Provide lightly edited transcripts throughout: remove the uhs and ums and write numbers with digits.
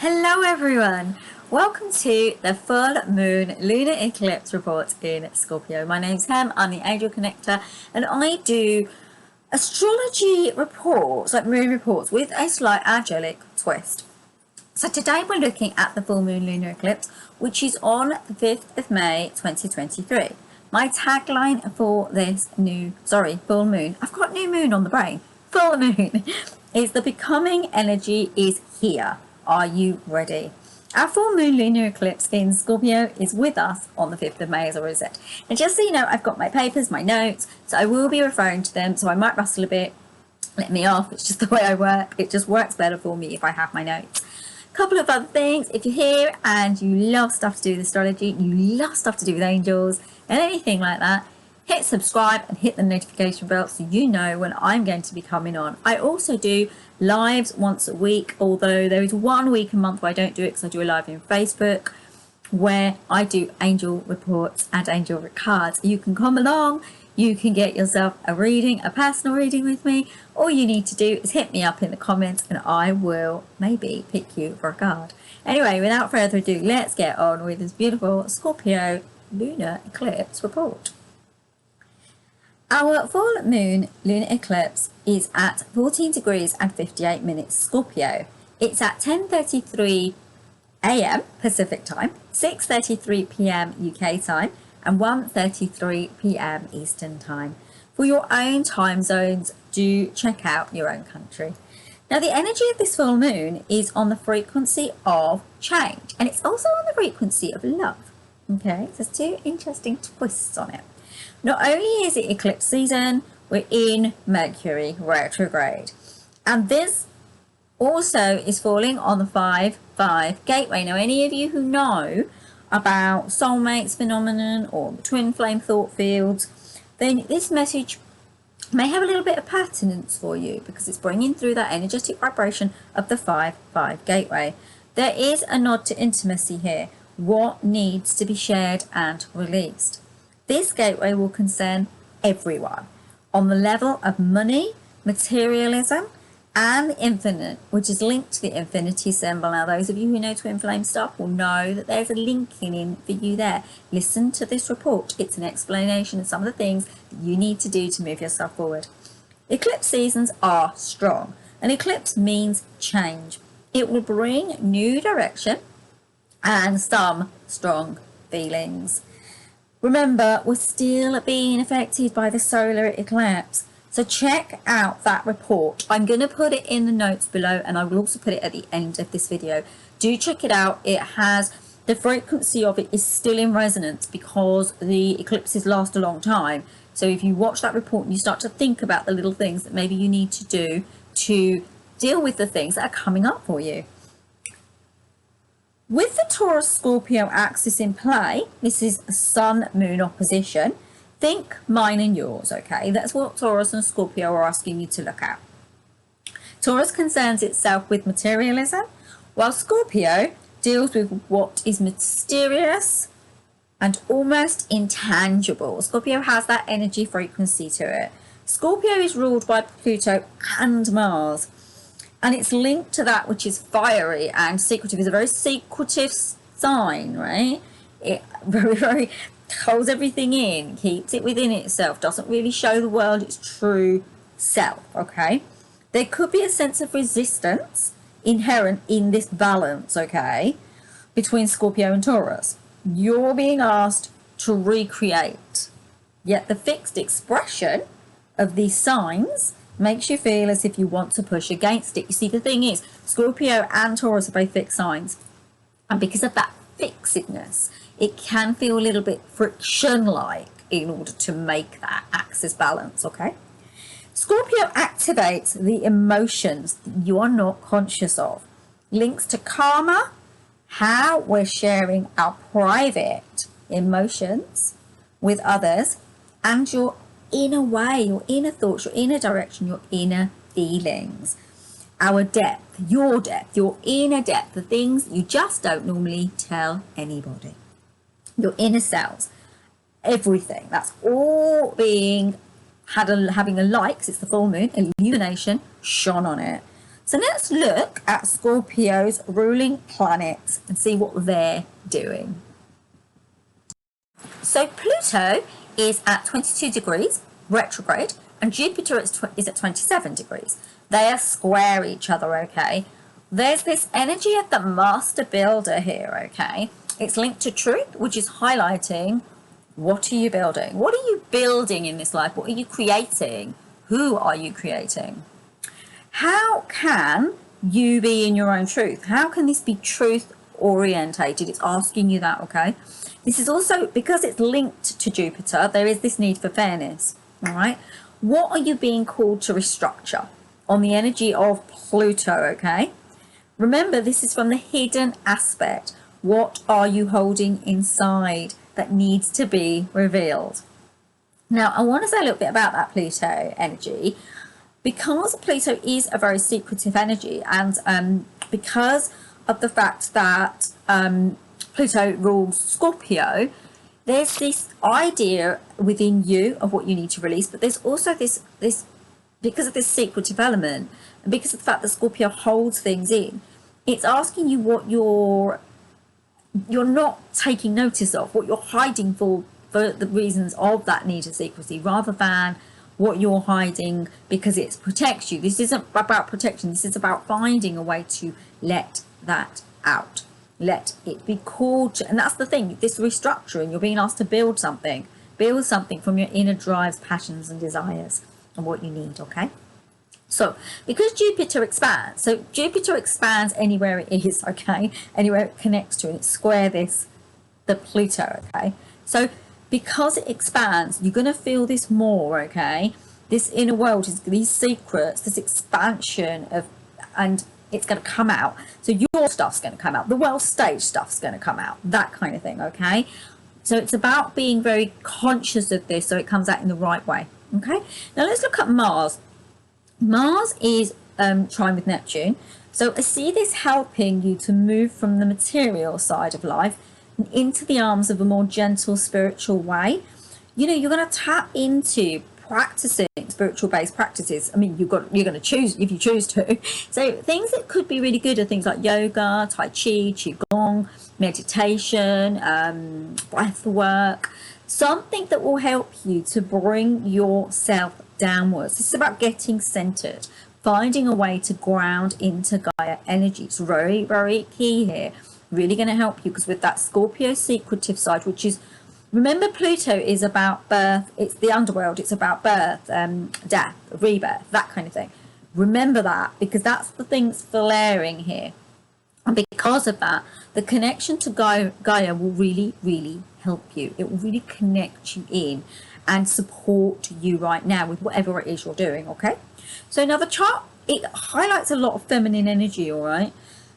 Hello everyone, welcome to the full moon lunar eclipse report in Scorpio. My name's Hem, I'm the angel connector, and I do astrology reports, like moon reports, with a slight angelic twist. So today we're looking at the full moon lunar eclipse, which is on the 5th of May 2023. My tagline for this full moon, I've got new moon on the brain, full moon, is the becoming energy is here. Are you ready? Our full moon lunar eclipse in Scorpio is with us on the 5th of May, as I already said. And just so you know, I've got my papers, my notes, so I will be referring to them, so I might rustle a bit. Let me off, it's just the way I work. It just works better for me if I have my notes. Couple of other things: if you're here and you love stuff to do with astrology, you love stuff to do with angels and anything like that, hit subscribe and hit the notification bell so you know when I'm going to be coming on. I also do lives once a week, although there is 1 week a month where I don't do it because I do a live in Facebook where I do angel reports and angel cards. You can come along, you can get yourself a reading, a personal reading with me. All you need to do is hit me up in the comments and I will maybe pick you for a card. Anyway, without further ado, let's get on with this beautiful Scorpio lunar eclipse report. Our full moon lunar eclipse is at 14 degrees and 58 minutes Scorpio. It's at 10:33 a.m. Pacific time, 6:33 p.m. UK time, and 1:33 p.m. Eastern time. For your own time zones, do check out your own country. Now, the energy of this full moon is on the frequency of change, and it's also on the frequency of love. Okay, so there's two interesting twists on it. Not only is it eclipse season, we're in Mercury retrograde. And this also is falling on the 5-5 gateway. Now, any of you who know about soulmates phenomenon or the twin flame thought fields, then this message may have a little bit of pertinence for you because it's bringing through that energetic vibration of the 5-5 gateway. There is a nod to intimacy here. What needs to be shared and released? This gateway will concern everyone on the level of money, materialism, and the infinite, which is linked to the infinity symbol. Now, those of you who know twin flame stuff will know that there's a linking in for you there. Listen to this report. It's an explanation of some of the things that you need to do to move yourself forward. Eclipse seasons are strong. An eclipse means change. It will bring new direction and some strong feelings. Remember, we're still being affected by the solar eclipse. So check out that report. I'm going to put it in the notes below and I will also put it at the end of this video. Do check it out. It has, the frequency of it is still in resonance because the eclipses last a long time. So if you watch that report and you start to think about the little things that maybe you need to do to deal with the things that are coming up for you. With the Taurus-Scorpio axis in play, this is a Sun-Moon opposition. Think mine and yours, okay? That's what Taurus and Scorpio are asking you to look at. Taurus concerns itself with materialism, while Scorpio deals with what is mysterious and almost intangible. Scorpio has that energy frequency to it. Scorpio is ruled by Pluto and Mars. And it's linked to that which is fiery and secretive. It's a very secretive sign, right? It very holds everything in, keeps it within itself, doesn't really show the world its true self, okay? There could be a sense of resistance inherent in this balance, okay, between Scorpio and Taurus. You're being asked to recreate, yet the fixed expression of these signs makes you feel as if you want to push against it. You see, the thing is, Scorpio and Taurus are both fixed signs. And because of that fixedness, it can feel a little bit friction-like in order to make that axis balance, okay? Scorpio activates the emotions that you are not conscious of. Links to karma, how we're sharing our private emotions with others, and your inner way, your inner thoughts, your inner direction, your inner feelings. Our depth, your inner depth, the things you just don't normally tell anybody. Your inner selves, everything. That's all being having a light, 'cause it's the full moon, illumination shone on it. So let's look at Scorpio's ruling planets and see what they're doing. So Pluto is at 22 degrees retrograde and Jupiter is at 27 degrees. They are square each other, okay? There's this energy of the master builder here, okay? It's linked to truth, which is highlighting what are you building? What are you building in this life? What are you creating? Who are you creating? How can you be in your own truth? How can this be truth orientated? It's asking you that, okay? This is also, because it's linked to Jupiter, there is this need for fairness, all right? What are you being called to restructure on the energy of Pluto, okay? Remember, this is from the hidden aspect. What are you holding inside that needs to be revealed? Now, I want to say a little bit about that Pluto energy, because Pluto is a very secretive energy, and because of the fact that Pluto rules Scorpio, there's this idea within you of what you need to release, but there's also this because of this secretive element, and because of the fact that Scorpio holds things in, it's asking you what you're not taking notice of, what you're hiding for the reasons of that need of secrecy, rather than what you're hiding because it protects you. This isn't about protection. This is about finding a way to let that out. Let it be called. And that's the thing, this restructuring, you're being asked to build something from your inner drives, passions and desires and what you need, okay? So because Jupiter expands, so Jupiter expands anywhere it is, okay? Anywhere it connects to, and it's square the Pluto, okay? So because it expands, you're going to feel this more, okay? This inner world is these secrets, this expansion of, and it's going to come out. So your stuff's going to come out. The world stage stuff's going to come out. That kind of thing, okay? So it's about being very conscious of this so it comes out in the right way, okay? Now let's look at Mars. Mars is trine with Neptune. So I see this helping you to move from the material side of life and into the arms of a more gentle spiritual way. You know, you're going to tap into practicing spiritual based practices. I mean, you're going to choose if you choose to. So things that could be really good are things like yoga, tai chi, qigong, meditation, breath work, something that will help you to bring yourself downwards. This is about getting centered, finding a way to ground into Gaia energy. It's very, very key here. Really going to help you, because with that Scorpio secretive side, which is, remember, Pluto is about birth, it's the underworld, it's about birth, death, rebirth, that kind of thing. Remember that, because that's the thing that's flaring here. And because of that, the connection to Gaia will really, really help you. It will really connect you in and support you right now with whatever it is you're doing, okay? So now the chart, it highlights a lot of feminine energy, all right?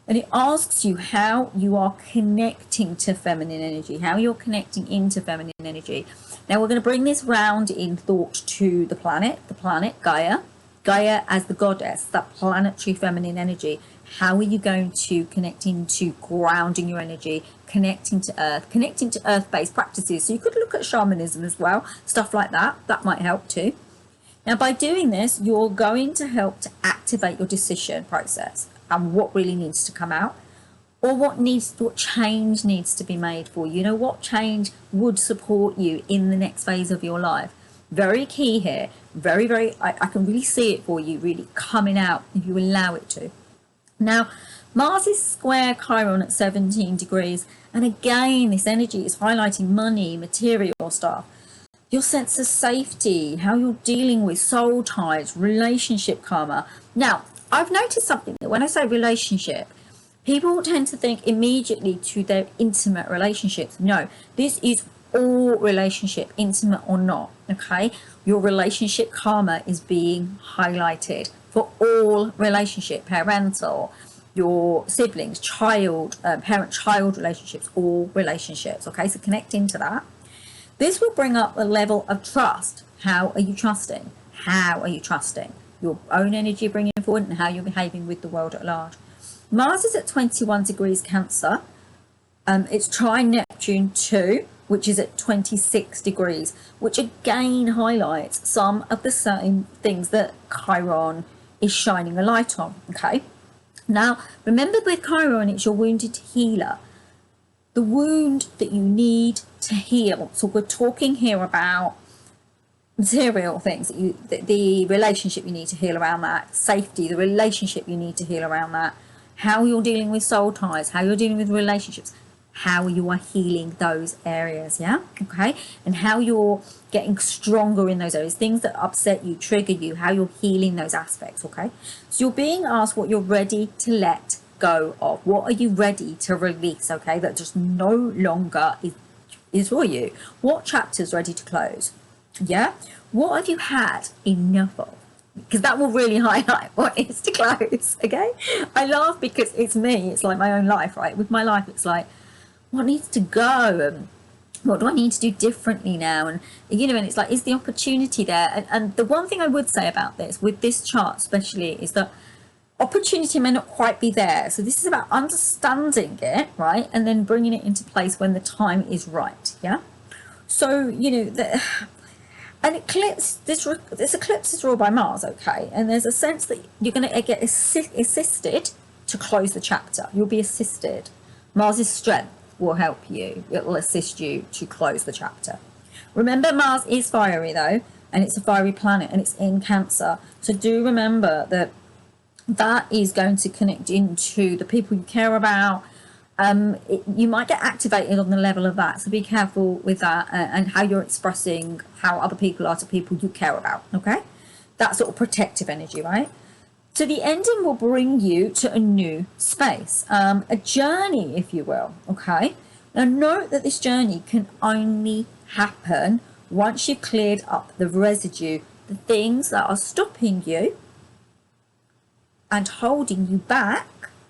And it asks you how you are connecting to feminine energy, how you're connecting into feminine energy. Now we're going to bring this round in thought to the planet Gaia. Gaia as the goddess, that planetary feminine energy. How are you going to connect into grounding your energy, connecting to earth-based practices? So you could look at shamanism as well, stuff like that. That might help too. Now by doing this, you're going to help to activate your decision process and what really needs to come out, or what change needs to be made for you. You know, what change would support you in the next phase of your life. Very key here. Very, very, I can really see it for you really coming out if you allow it to. Now, Mars is square Chiron at 17 degrees. And again, this energy is highlighting money, material stuff, your sense of safety, how you're dealing with soul ties, relationship karma. Now, I've noticed something that when I say relationship, people tend to think immediately to their intimate relationships. No, this is all relationship, intimate or not, okay? Your relationship karma is being highlighted for all relationship, parental, your siblings, child, parent-child relationships, all relationships, okay? So connect into that. This will bring up a level of trust. How are you trusting? How are you trusting your own energy bringing forward and how you're behaving with the world at large? Mars is at 21 degrees Cancer. It's trine Neptune too, which is at 26 degrees, which again highlights some of the same things that Chiron is shining a light on, okay? Now, remember with Chiron, it's your wounded healer. The wound that you need to heal. So we're talking here about material things, the relationship you need to heal around that, safety, the relationship you need to heal around that, how you're dealing with soul ties, how you're dealing with relationships, how you are healing those areas, yeah, okay, and how you're getting stronger in those areas, things that upset you, trigger you, how you're healing those aspects, okay? So you're being asked what you're ready to let go of. What are you ready to release, okay, that just no longer is for you? What chapter's ready to close? Yeah, what have you had enough of? Because that will really highlight what is to close. Okay, I laugh because it's me, it's like my own life, right? With my life, it's like, what needs to go, and what do I need to do differently now? And you know, and it's like, is the opportunity there? And the one thing I would say about this, with this chart especially, is that opportunity may not quite be there. So this is about understanding it, right, and then bringing it into place when the time is right. Yeah, so you know, an eclipse, this eclipse is ruled by Mars, okay, and there's a sense that you're going to get assisted to close the chapter. You'll be assisted. Mars's strength will help you. It will assist you to close the chapter. Remember, Mars is fiery though, and it's a fiery planet, and it's in Cancer. So do remember that that is going to connect into the people you care about. You might get activated on the level of that, so be careful with that, and how you're expressing how other people are to people you care about, okay? That sort of protective energy, right? So the ending will bring you to a new space, a journey, if you will, okay? Now note that this journey can only happen once you've cleared up the residue, the things that are stopping you and holding you back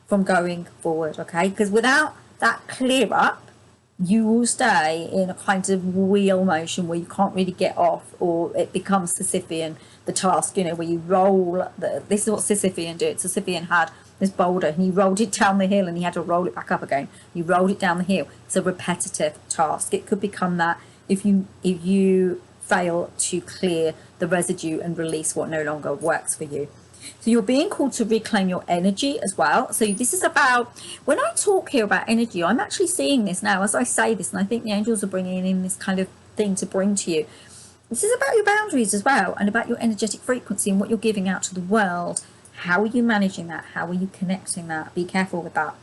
from going forward, okay? Because without that clear up, you will stay in a kind of wheel motion where you can't really get off, or it becomes Sisyphean, the task, you know, where you roll. This is what Sisyphean did. Sisyphean had this boulder and he rolled it down the hill and he had to roll it back up again. He rolled it down the hill. It's a repetitive task. It could become that if you fail to clear the residue and release what no longer works for you. So you're being called to reclaim your energy as well. So this is about, when I talk here about energy, I'm actually seeing this now as I say this, and I think the angels are bringing in this kind of thing to bring to you. This is about your boundaries as well, and about your energetic frequency and what you're giving out to the world. How are you managing that? How are you connecting that? Be careful with that.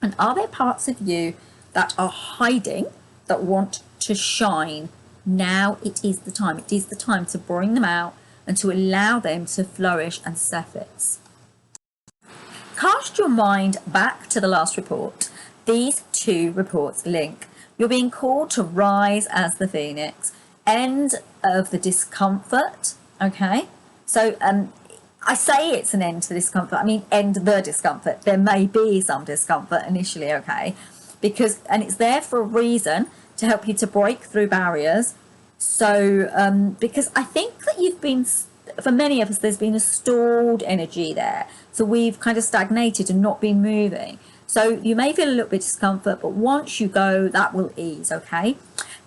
And are there parts of you that are hiding, that want to shine? Now it is the time. It is the time to bring them out and to allow them to flourish and surface. Cast your mind back to the last report. These two reports link. You're being called to rise as the phoenix. End of the discomfort, okay? So I say it's an end to the discomfort. I mean, end the discomfort. There may be some discomfort initially, okay? And it's there for a reason, to help you to break through barriers. So because I think that you've been, for many of us, there's been a stalled energy there. So we've kind of stagnated and not been moving. So you may feel a little bit of discomfort, but once you go, that will ease, okay?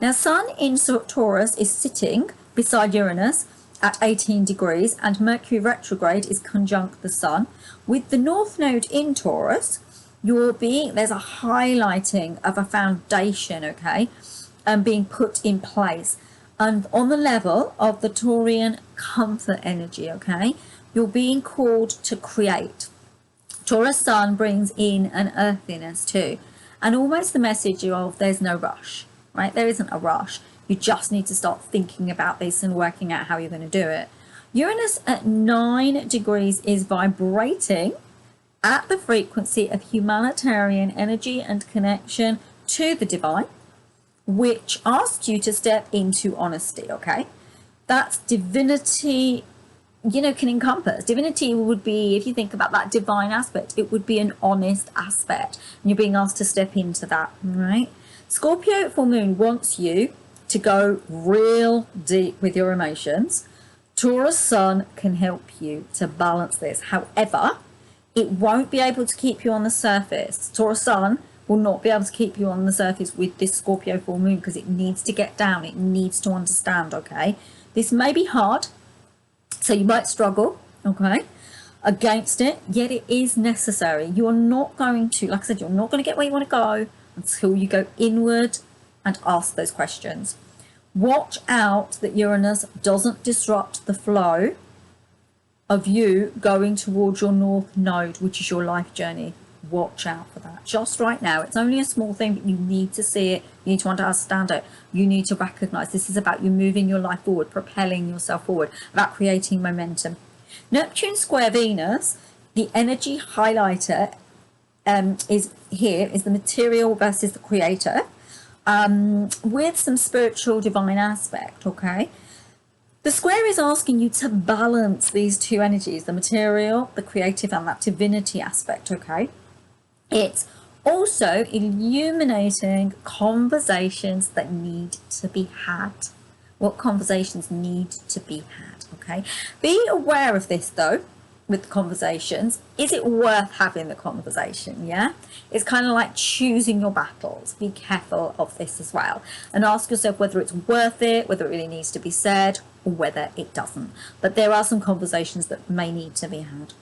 Now, Sun in Taurus is sitting beside Uranus at 18 degrees, and Mercury retrograde is conjunct the Sun. With the North Node in Taurus, there's a highlighting of a foundation, okay, being put in place. And on the level of the Taurian comfort energy, okay, you're being called to create. Taurus Sun brings in an earthiness too, and almost the message of there's no rush, right? There isn't a rush. You just need to start thinking about this and working out how you're going to do it. Uranus at 9 degrees is vibrating at the frequency of humanitarian energy and connection to the divine, which asks you to step into honesty, okay? That's divinity, you know, can encompass. Divinity would be, if you think about that divine aspect, it would be an honest aspect, and you're being asked to step into that, right? Scorpio full moon wants you to go real deep with your emotions. Taurus Sun can help you to balance this. However, it won't be able to keep you on the surface. Taurus Sun will not be able to keep you on the surface with this Scorpio full moon, because it needs to get down. It needs to understand, okay? This may be hard, so you might struggle, okay? against it, yet it is necessary. You are not going to, like I said, you're not going to get where you want to go until you go inward and ask those questions. Watch out that Uranus doesn't disrupt the flow of you going towards your North Node, which is your life journey. Watch out for that. Just right now, it's only a small thing, but you need to see it. You need to understand it. You need to recognize this is about you moving your life forward, propelling yourself forward, about creating momentum. Neptune square Venus, the energy highlighter is the material versus the creator, with some spiritual divine aspect, okay? The square is asking you to balance these two energies, the material, the creative, and that divinity aspect, okay? It's also illuminating conversations that need to be had. What conversations need to be had, okay? Be aware of this, though, with the conversations. Is it worth having the conversation? Yeah, it's kind of like choosing your battles. Be careful of this as well, and ask yourself whether it's worth it, whether it really needs to be said, or whether it doesn't. But there are some conversations that may need to be had.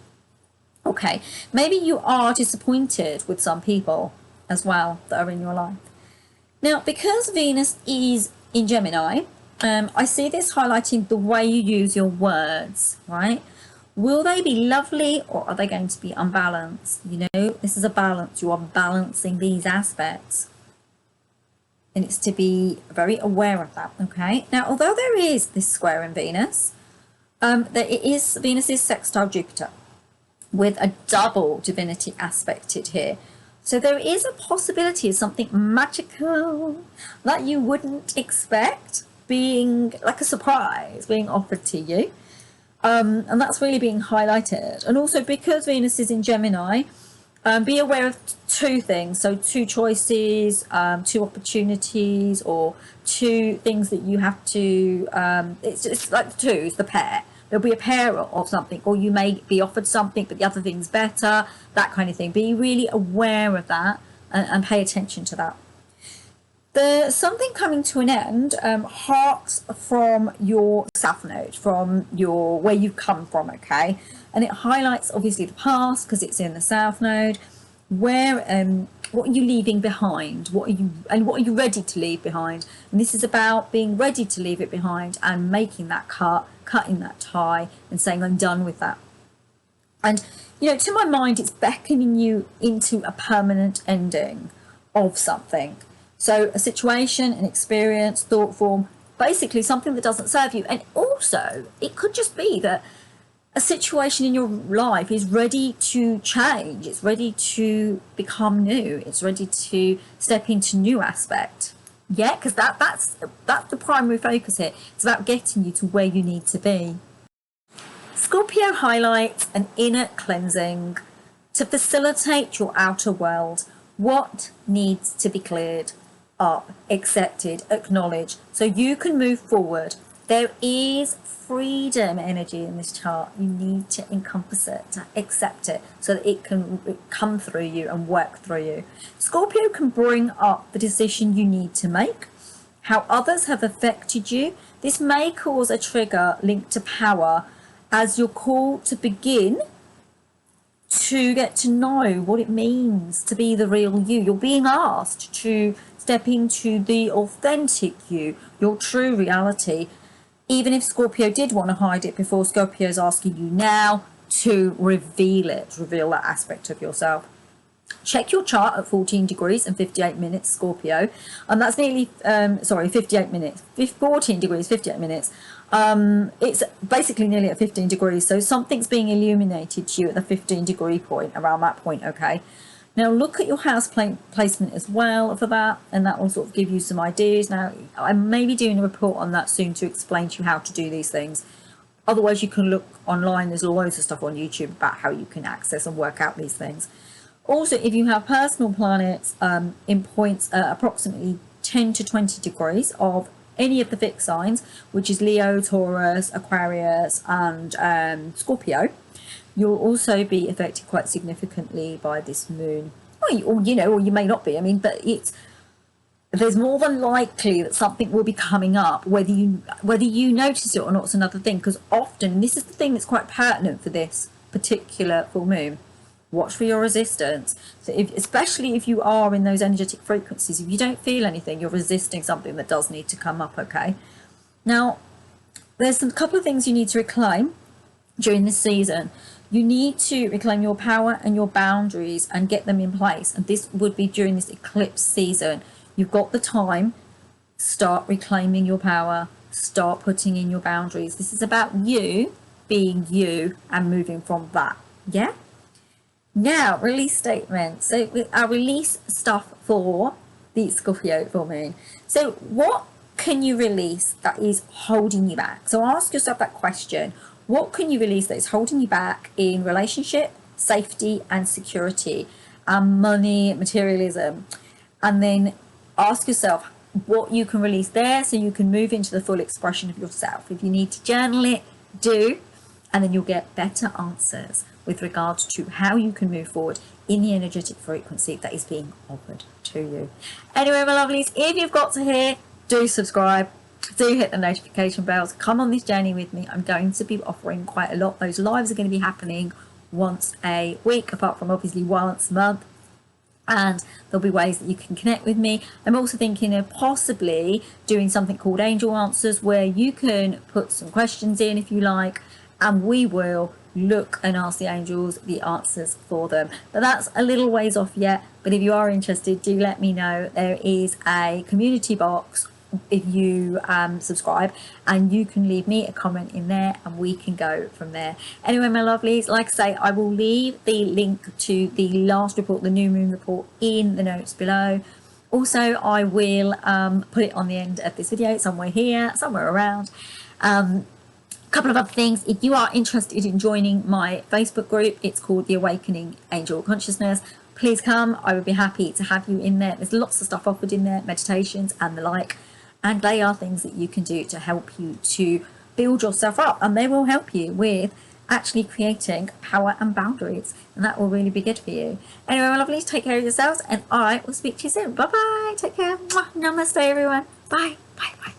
Okay, maybe you are disappointed with some people as well that are in your life. Now, because Venus is in Gemini, I see this highlighting the way you use your words, right? Will they be lovely, or are they going to be unbalanced? You know, this is a balance. You are balancing these aspects. And it's to be very aware of that, okay? Now, although there is this square in Venus, Venus is sextile Jupiter with a double divinity aspected here. So there is a possibility of something magical that you wouldn't expect being like a surprise being offered to you. And that's really being highlighted. And also because Venus is in Gemini, be aware of two things. So two choices, two opportunities, or two things that you have to, it's like the two, it's the pair. There'll be a pair of something, or you may be offered something, but the other thing's better, that kind of thing. Be really aware of that and pay attention to that. There's something coming to an end, harks from your South Node, from your where you've come from, okay? And it highlights obviously the past because it's in the South Node. Where what are you leaving behind? What are you ready to leave behind? And this is about being ready to leave it behind and making that cutting that tie and saying I'm done with that. And you know, to my mind, it's beckoning you into a permanent ending of something. So a situation, an experience, thought form, basically something that doesn't serve you. And also it could just be that a situation in your life is ready to change. It's ready to become new. It's ready to step into new aspect. Yeah, because that's the primary focus here. It's about getting you to where you need to be. Scorpio highlights an inner cleansing to facilitate your outer world. What needs to be cleared up, accepted, acknowledged, so you can move forward. There is freedom energy in this chart. You need to encompass it, to accept it, so that it can come through you and work through you. Scorpio can bring up the decision you need to make, how others have affected you. This may cause a trigger linked to power as you're called to begin to get to know what it means to be the real you. You're being asked to step into the authentic you, your true reality. Even if Scorpio did want to hide it before, Scorpio is asking you now to reveal it, reveal that aspect of yourself. Check your chart at 14 degrees and 58 minutes, Scorpio. And that's nearly, 58 minutes, 14 degrees, 58 minutes. It's basically nearly at 15 degrees. So something's being illuminated to you at the 15 degree point, around that point, okay? Now look at your house placement as well for that, and that will sort of give you some ideas. Now I may be doing a report on that soon to explain to you how to do these things. Otherwise you can look online. There's loads of stuff on YouTube about how you can access and work out these things. Also, if you have personal planets in points approximately 10 to 20 degrees of any of the fixed signs, which is Leo, Taurus, Aquarius and Scorpio, you'll also be affected quite significantly by this moon. Or you may not be. I mean, but there's more than likely that something will be coming up. Whether you notice it or not is another thing, because often, and this is the thing that's quite pertinent for this particular full moon. Watch for your resistance. So especially if you are in those energetic frequencies, if you don't feel anything, you're resisting something that does need to come up, okay? Now, there's a couple of things you need to reclaim during this season. You need to reclaim your power and your boundaries and get them in place. And this would be during this eclipse season. You've got the time. Start reclaiming your power. Start putting in your boundaries. This is about you being you and moving from that. Yeah? Now, release statement. So our release stuff for the Scorpio full moon. So what can you release that is holding you back? So ask yourself that question. What can you release that is holding you back in relationship, safety and security, money, materialism? And then ask yourself what you can release there so you can move into the full expression of yourself. If you need to journal it, do, and then you'll get better answers with regards to how you can move forward in the energetic frequency that is being offered to you. Anyway, my lovelies, if you've got to here, do subscribe. Do hit the notification bells. Come on this journey with me. I'm going to be offering quite a lot. Those lives are going to be happening once a week, apart from obviously once a month. And there'll be ways that you can connect with me. I'm also thinking of possibly doing something called Angel Answers, where you can put some questions in if you like, and we will look and ask the angels the answers for them. But that's a little ways off yet. But if you are interested, do let me know. There is a community box if you subscribe, and you can leave me a comment in there and we can go from there. Anyway, my lovelies, like I say, I will leave the link to the last report, the new moon report, in the notes below. Also, I will put it on the end of this video, somewhere here, somewhere around. A couple of other things. If you are interested in joining my Facebook group, it's called the Awakening Angel Consciousness. Please come. I would be happy to have you in there. There's lots of stuff offered in there, meditations and the like. And they are things that you can do to help you to build yourself up. And they will help you with actually creating power and boundaries. And that will really be good for you. Anyway, my lovelies, take care of yourselves. And I will speak to you soon. Bye-bye. Take care. Mwah. Namaste, everyone. Bye. Bye. Bye.